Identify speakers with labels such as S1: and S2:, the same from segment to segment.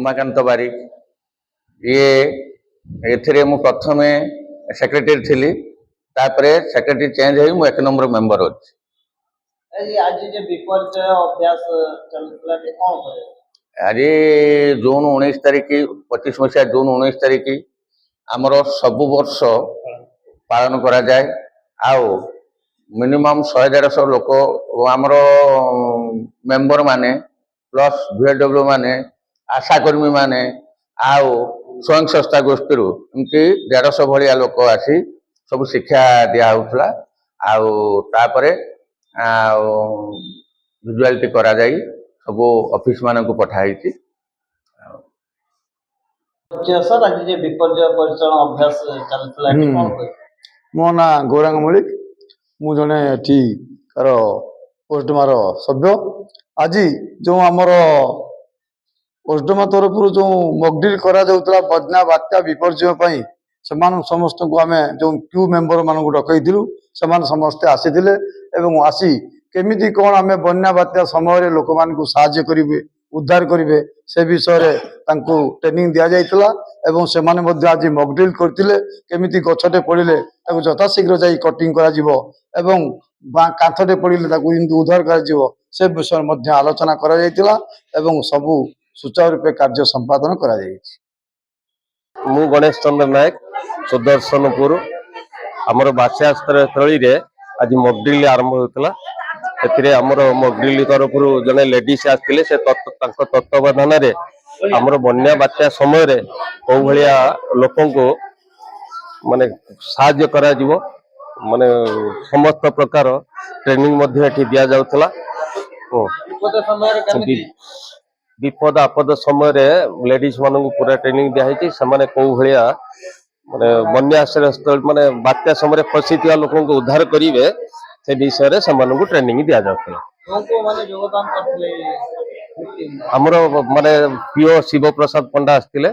S1: उमाकांत बारिक ये एथिरे मु प्रथमे सेक्रेटरी थिली तापरे सेक्रेटरी चेंज होई मु 1 नंबर मेंबर अछि।
S2: आज जे विपर्जय अभ्यास चलतला के कोन करे
S1: आज जून 19 तारिख 25 मसीहा जून 19 तारिख आमर सबु वर्ष पालन करा जाए आओ मिनिमम 100-150 लोक आमर मेंबर माने प्लस VW माने आशाकर्मी माने आओ स्वयं संस्था गोष्ठी एमती 150 भाया लोक आसी सब शिक्षा दिया होउथला आओ तापरे विजुआलिटी करा जाई सब ऑफिस मानक पठाई थी।
S2: सर आज जे विपर्जय परिचालन अभ्यास चलतला के कोन करे
S3: मो ना गौरांग मलिक मु जने एठी कार पोस्टमार सभ्य आज जो आमर पोस्टमा तरफ जो मॉकड्रिल करा जाउतला बन्या बात्या विपर्जय पई समान समस्त को आमे जो क्यू मेंबर मानक डकैथिलु समान समस्त आसीथिले एवं आसी केमिति कोन आमे बन्या बात्या समय रे लोक मान को सहाय्य करिवे उद्धार करिवे से विषय रे तांको ट्रेनिंग दिया जाइतला एवं से माने मध्ये आज मॉकड्रिल करथिले केमिति गछटे पड़िले ताको जथा शीघ्र जाई कटिंग करा जिवो एवं कांथटे पड़िले ताको इंदु उद्धार करा जिवो से विषय मध्ये आलोचना करा जाइतला एवं सबु सुचारू रूपे कार्य संपादन करा जाइछि।
S4: मु गणेश चंद्र नायक सुदर्शनपुर आमर बास्या स्थली रे आज मॉकड्रिल आरंभ होतला एथिरे आमर मॉकड्रिल तरफ जने लेडीज आस्थिले से तत्वावधान रे आमर बन्या बात्या समय रे को भलिया लोकन को माने सहाय्य करा जिवो माने समस्त प्रकार ट्रेनिंग मध्ये एठी दिया जाउतला विपद आपद समय रे लेडीज मानन पूरा ट्रेनिंग दिया है से कौ भलिया माने बन्या आश्रय स्थल माने बात्या समय रे फसिथिया लोकन को उद्धार करिवे से विषय रे समान को ट्रेनिंग दिया जाउतला
S2: को माने योगदान करथले
S4: हमरो माने पीओ शिव प्रसाद पंडा आस्थिले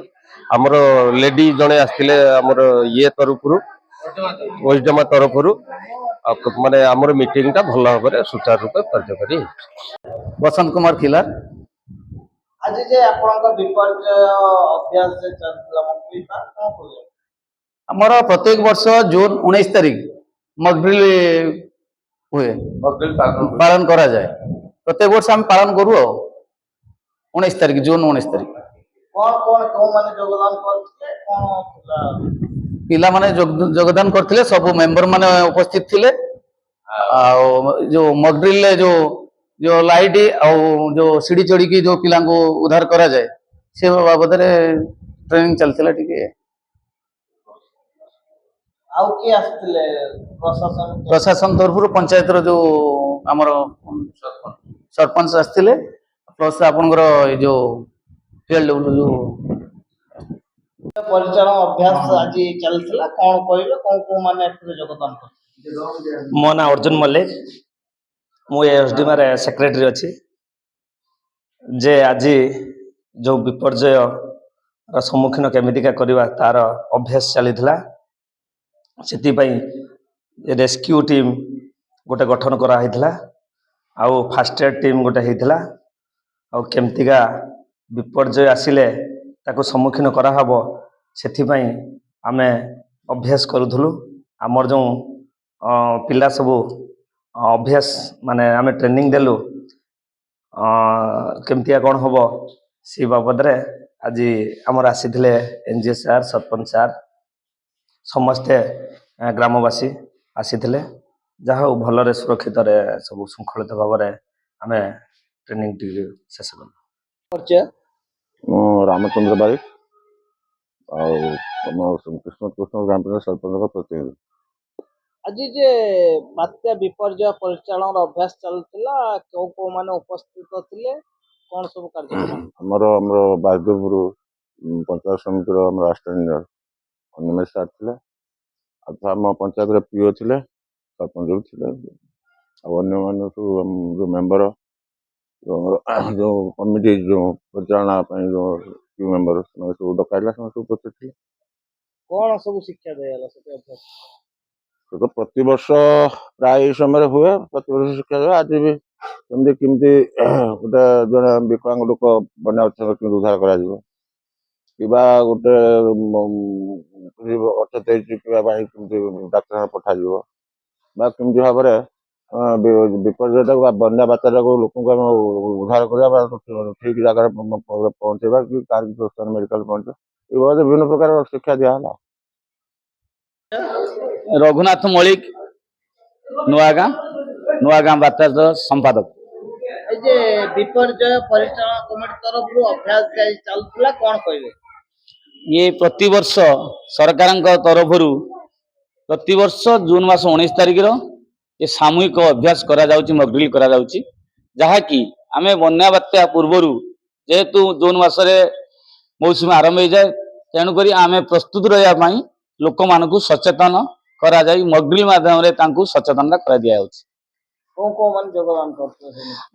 S4: हमरो लेडी जने आस्थिले हमरो ये तरफरु ओइजमा तरफरु माने हमरो मीटिंग ता भलो भाबरे सुचारू रूपे कार्यकारी
S1: बसंत कुमार खिला
S2: आज जे आपनका विपर्जय अभ्यास जे चलतला मॉकड्रिल का कोन करे
S1: हमर प्रत्येक वर्ष जून 19 तारिख मॉकड्रिल हुए मॉकड्रिल पालन करा जाए प्रत्येक वर्ष हम पालन करू 19 तारिख जून 19 तारिख
S2: कोन माने योगदान करथले कोन
S1: पिला माने योगदान करथिले सब मेंबर माने उपस्थित थिले जो मॉकड्रिल ले जो लाइट और जो सीढ़ी चढ़ी की जो पिला को उद्धार करा जाए से बाबद रे ट्रेनिंग चलथिला ठीक
S2: आउ के आस्थिले
S1: प्रशासन तरफ पंचायत रो जो हमर सरपंच आस्थिले प्लस आपनकर जो फील्ड जो
S2: परिचालन अभ्यास आज चलतला कोन कइले कोन माने एथे योगदान कर
S5: मो ना अर्जुन मल्लिक मु एसडी मारे सेक्रेटरी अछि जे आज जो विपर्जय रा सम्मुखीन केमितिका करबा तार अभ्यास चलीथिला सेति पई रेस्क्यू टीम गोटे गठन करा हितला आउ फास्ट एड टीम गोटे हितला आउ केमितिका विपर्जय आसिले ताको सम्मुखीन करा हबो सेति पई आमे अभ्यास करूथलु हमर जो पिला सब अभ्यास माने आमे ट्रेनिंग देलु केमतिया कोन हबो सी बाबद रे आज हमर आसीथिले एनजीओ सर सरपंच सर समस्त ग्रामवासी आसीथिले जहा भल रे सुरक्षित रे सब शृंखलित भाव रे आमे ट्रेनिंग शेष
S2: परिचय
S6: रामचंद्र बारिक कृष्ण ग्राम पंचायत सरपंच प्रतिनिधि
S2: आज जे बात्या विपर्जय परिचालन अभ्यास चलतला को माने उपस्थित थिले कोन सब कार्यक्रम
S6: हमरो बाजदेवपुर पंचायत समिति रो हम राष्ट्र निमेश सर थिले अच्छा हम पंचायत रे पीओ थिले सरपंच थिले अन्य मान जो मेंबर जो कमिटी जो परिचालना जो मेंबर सब डकाइला सब उपस्थित थिले
S2: कोन सब शिक्षा देला से अभ्यास
S6: तो प्रति वर्ष प्राय समय हुए प्रति वर्ष शिक्षा हुए आज भी केमती गोटे जन विकलांग लोक बना उद्धार कर କିମ୍ବା ଗୋଟେ ଅଚେତ ହେଇଥିବା ପାଇଁ କେମିତି ଡାକ୍ତରଖାନା ପଠାଯିବ ବା କେମିତି ଭାବରେ ବିପର୍ଯ୍ୟୟଟାକୁ ବା ବନ୍ୟା ବାତ୍ୟାଟାକୁ ଲୋକଙ୍କୁ ଆମେ ଉଦ୍ଧାର କରିବା ବା ଠିକ ଜାଗାରେ ପହଞ୍ଚେଇବା କି କାହାର ମେଡିକାଲ ପହଞ୍ଚେଇବା ଏଇଭଳି ବିଭିନ୍ନ ପ୍ରକାର ଶିକ୍ଷା ଦିଆହେଲା।
S7: ରଘୁନାଥ ମଳିକ ନୂଆଗାଁ ବାତ୍ୟା ସମ୍ପାଦକ।
S2: এই যে বিপর্যয় পরিচালনা কমিটি তরফରୁ ଅଭ୍ୟାସ ଚାଲୁଥିଲା କଣ କହିବେ?
S7: ये प्रतिवर्ष सरकार तरफरु प्रतिवर्ष जून मास 19 तारिख ये सामूहिक अभ्यास करा जाउची मॉक ड्रिल करा जाउची जहाँकि आमे बन्या बात्या पूर्वरु जेहेतु जून मासरे मौसम आरंभ हो जाए तेणु करी आमे प्रस्तुत रहिया पई लोक मानकु सचेतन करा जाई मॉक ड्रिल माध्यम रे तांकु सचेतनता करा दिया जाउची।
S2: କୋଉ ମାନେ ଯୋଗଦାନ କରୁଥିଲେ?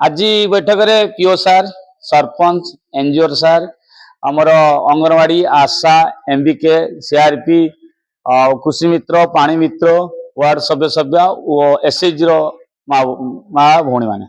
S7: आज बैठक में पीओ सार सरपंच एनजीओ सार आमर अंगनवाड़ी आशा एमबीके सीआरपी कृषि मित्र पानी मित्र वार्ड सभ्य और एसएचजी माँ भौणी मैंने